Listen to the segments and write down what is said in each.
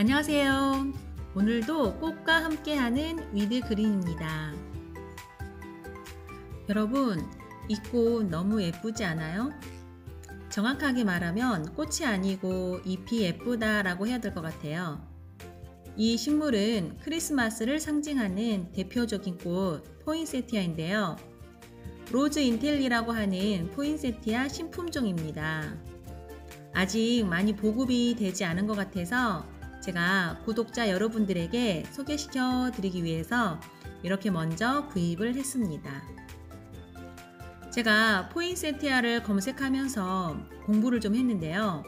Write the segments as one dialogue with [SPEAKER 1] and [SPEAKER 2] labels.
[SPEAKER 1] 안녕하세요. 오늘도 꽃과 함께하는 위드 그린입니다. 여러분, 이 꽃 너무 예쁘지 않아요? 정확하게 말하면 꽃이 아니고 잎이 예쁘다라고 해야 될 것 같아요. 이 식물은 크리스마스를 상징하는 대표적인 꽃 포인세티아인데요. 로즈 인텔리라고 하는 포인세티아 신품종입니다. 아직 많이 보급이 되지 않은 것 같아서 제가 구독자 여러분들에게 소개시켜 드리기 위해서 이렇게 먼저 구입을 했습니다. 제가 포인세티아를 검색하면서 공부를 좀 했는데요.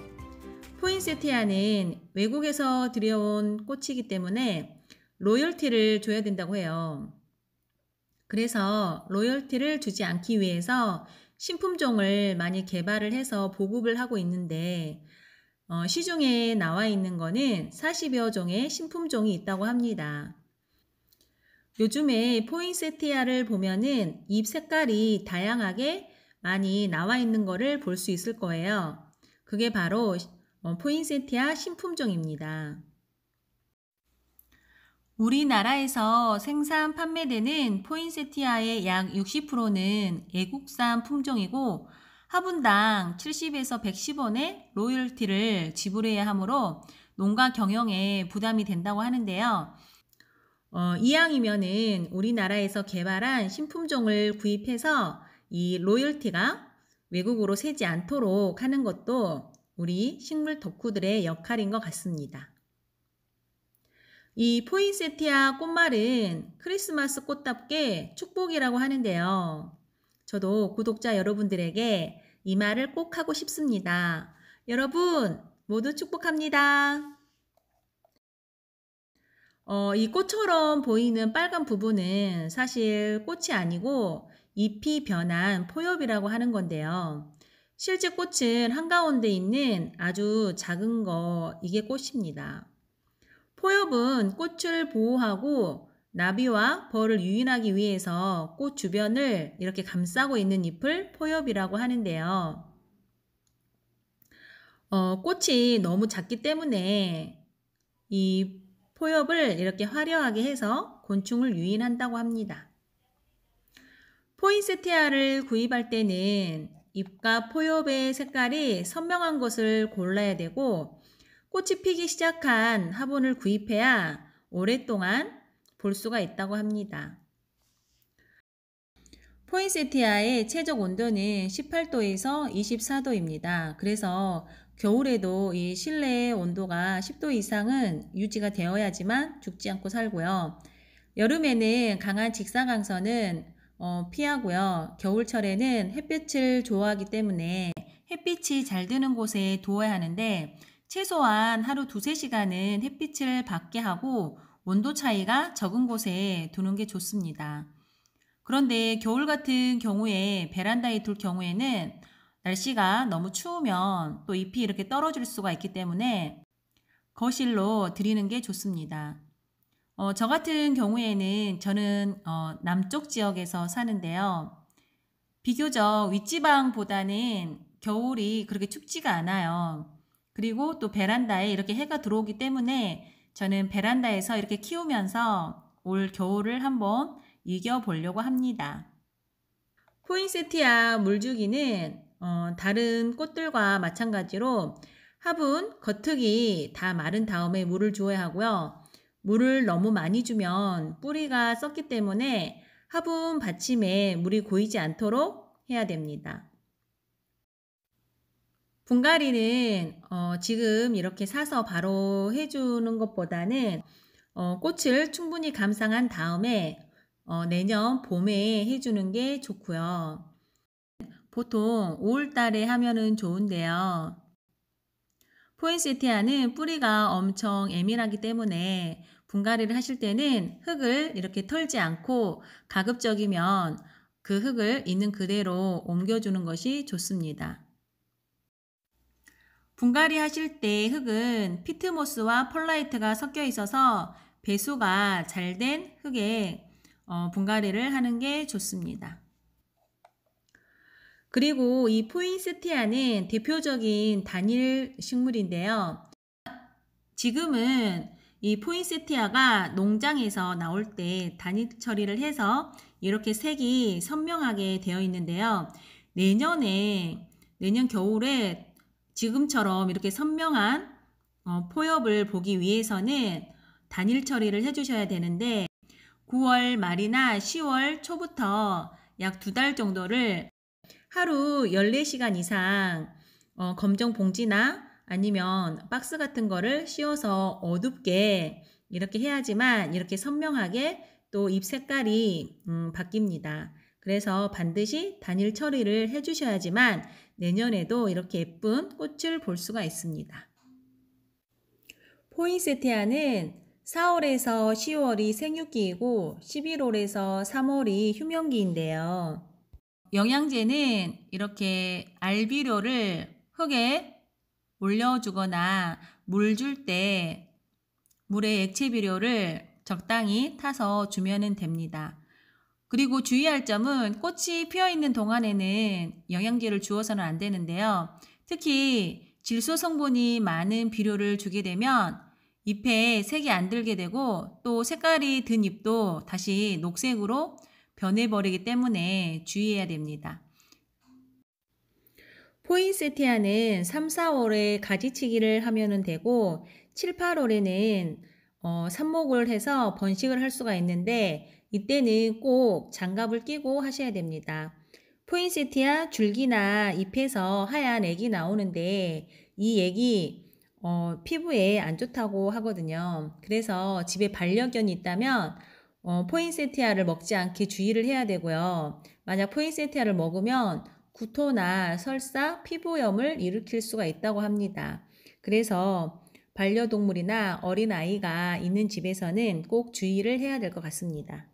[SPEAKER 1] 포인세티아는 외국에서 들여온 꽃이기 때문에 로열티를 줘야 된다고 해요. 그래서 로열티를 주지 않기 위해서 신품종을 많이 개발을 해서 보급을 하고 있는데 시중에 나와 있는 거는 40여 종의 신품종이 있다고 합니다. 요즘에 포인세티아를 보면은 잎 색깔이 다양하게 많이 나와 있는 거를 볼 수 있을 거예요. 그게 바로 포인세티아 신품종입니다. 우리나라에서 생산 판매되는 포인세티아의 약 60%는 애국산 품종이고 화분당 70에서 110원의 로열티를 지불해야 하므로 농가 경영에 부담이 된다고 하는데요. 이왕이면은 우리나라에서 개발한 신품종을 구입해서 이 로열티가 외국으로 새지 않도록 하는 것도 우리 식물 덕후들의 역할인 것 같습니다. 이 포인세티아 꽃말은 크리스마스 꽃답게 축복이라고 하는데요. 저도 구독자 여러분들에게 이 말을 꼭 하고 싶습니다. 여러분 모두 축복합니다. 이 꽃처럼 보이는 빨간 부분은 사실 꽃이 아니고 잎이 변한 포엽이라고 하는 건데요. 실제 꽃은 한가운데 있는 아주 작은 거, 이게 꽃입니다. 포엽은 꽃을 보호하고 나비와 벌을 유인하기 위해서 꽃 주변을 이렇게 감싸고 있는 잎을 포엽이라고 하는데요. 꽃이 너무 작기 때문에 이 포엽을 이렇게 화려하게 해서 곤충을 유인한다고 합니다. 포인세티아를 구입할 때는 잎과 포엽의 색깔이 선명한 것을 골라야 되고 꽃이 피기 시작한 화분을 구입해야 오랫동안 볼 수가 있다고 합니다. 포인세티아의 최적 온도는 18도에서 24도입니다. 그래서 겨울에도 이 실내 온도가 10도 이상은 유지가 되어야지만 죽지 않고 살고요. 여름에는 강한 직사광선은 피하고요. 겨울철에는 햇빛을 좋아하기 때문에 햇빛이 잘 드는 곳에 두어야 하는데 최소한 하루 2~3시간은 햇빛을 받게 하고 온도 차이가 적은 곳에 두는 게 좋습니다. 그런데 겨울 같은 경우에 베란다에 둘 경우에는 날씨가 너무 추우면 또 잎이 이렇게 떨어질 수가 있기 때문에 거실로 들이는 게 좋습니다. 저 같은 경우에는 저는 남쪽 지역에서 사는데요. 비교적 윗지방보다는 겨울이 그렇게 춥지가 않아요. 그리고 또 베란다에 이렇게 해가 들어오기 때문에 저는 베란다에서 이렇게 키우면서 올 겨울을 한번 이겨보려고 합니다. 포인세티아 물주기는 다른 꽃들과 마찬가지로 화분 겉흙이 다 마른 다음에 물을 주어야 하고요. 물을 너무 많이 주면 뿌리가 썩기 때문에 화분 받침에 물이 고이지 않도록 해야 됩니다. 분갈이는 지금 이렇게 사서 바로 해주는 것보다는 꽃을 충분히 감상한 다음에 내년 봄에 해주는 게 좋고요. 보통 5월달에 하면은 좋은데요. 포인세티아는 뿌리가 엄청 예민하기 때문에 분갈이를 하실 때는 흙을 이렇게 털지 않고 가급적이면 그 흙을 있는 그대로 옮겨주는 것이 좋습니다. 분갈이 하실 때 흙은 피트모스와 펄라이트가 섞여 있어서 배수가 잘 된 흙에 분갈이를 하는 게 좋습니다. 그리고 이 포인세티아는 대표적인 단일 식물인데요. 지금은 이 포인세티아가 농장에서 나올 때 단일 처리를 해서 이렇게 색이 선명하게 되어 있는데요. 내년 겨울에 지금처럼 이렇게 선명한 포엽을 보기 위해서는 단일 처리를 해주셔야 되는데 9월 말이나 10월 초부터 약 2달 정도를 하루 14시간 이상 검정 봉지나 아니면 박스 같은 거를 씌워서 어둡게 이렇게 해야지만 이렇게 선명하게 또 잎 색깔이 바뀝니다. 그래서 반드시 단일 처리를 해주셔야지만 내년에도 이렇게 예쁜 꽃을 볼 수가 있습니다. 포인세티아는 4월에서 10월이 생육기이고 11월에서 3월이 휴명기인데요. 영양제는 이렇게 알비료를 흙에 올려주거나 물 줄 때 물에 액체 비료를 적당히 타서 주면 됩니다. 그리고 주의할 점은 꽃이 피어있는 동안에는 영양제를 주어서는 안 되는데요. 특히 질소 성분이 많은 비료를 주게 되면 잎에 색이 안 들게 되고 또 색깔이 든 잎도 다시 녹색으로 변해버리기 때문에 주의해야 됩니다. 포인세티아는 3, 4월에 가지치기를 하면 되고 7, 8월에는 삽목을 해서 번식을 할 수가 있는데 이때는 꼭 장갑을 끼고 하셔야 됩니다. 포인세티아 줄기나 잎에서 하얀 액이 나오는데 이 액이 피부에 안 좋다고 하거든요. 그래서 집에 반려견이 있다면 포인세티아를 먹지 않게 주의를 해야 되고요. 만약 포인세티아를 먹으면 구토나 설사, 피부염을 일으킬 수가 있다고 합니다. 그래서 반려동물이나 어린아이가 있는 집에서는 꼭 주의를 해야 될 것 같습니다.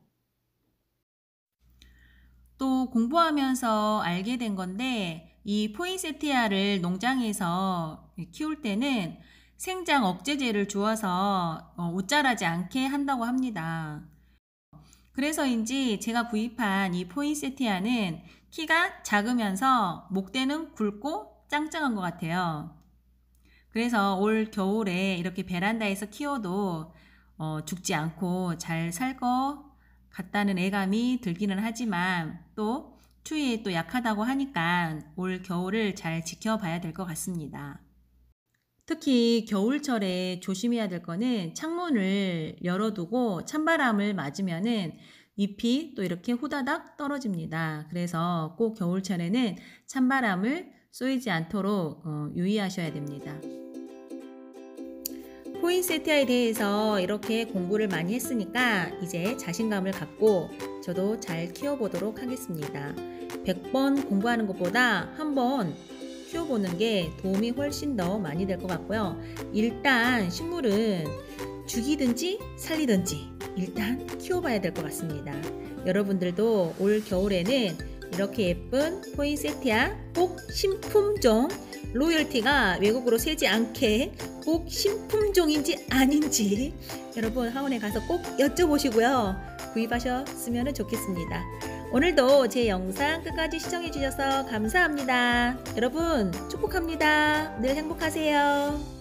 [SPEAKER 1] 또 공부하면서 알게 된 건데 이 포인세티아를 농장에서 키울 때는 생장 억제제를 주어서 옷자라지 않게 한다고 합니다. 그래서인지 제가 구입한 이 포인세티아는 키가 작으면서 목대는 굵고 짱짱한 것 같아요. 그래서 올 겨울에 이렇게 베란다에서 키워도 죽지 않고 잘 살 것 같다는 애감이 들기는 하지만 또 추위에 또 약하다고 하니까 올 겨울을 잘 지켜봐야 될 것 같습니다. 특히 겨울철에 조심해야 될 거는 창문을 열어두고 찬바람을 맞으면은 잎이 또 이렇게 후다닥 떨어집니다. 그래서 꼭 겨울철에는 찬바람을 쏘이지 않도록 유의하셔야 됩니다. 포인세티아에 대해서 이렇게 공부를 많이 했으니까 이제 자신감을 갖고 저도 잘 키워보도록 하겠습니다. 100번 공부하는 것보다 한번 키워보는 게 도움이 훨씬 더 많이 될 것 같고요. 일단 식물은 죽이든지 살리든지 일단 키워봐야 될 것 같습니다. 여러분들도 올 겨울에는 이렇게 예쁜 포인세티아 꼭 신품종, 로열티가 외국으로 새지 않게 꼭 신품종인지 아닌지 여러분 하원에 가서 꼭 여쭤보시고요. 구입하셨으면 좋겠습니다. 오늘도 제 영상 끝까지 시청해주셔서 감사합니다. 여러분 축복합니다. 늘 행복하세요.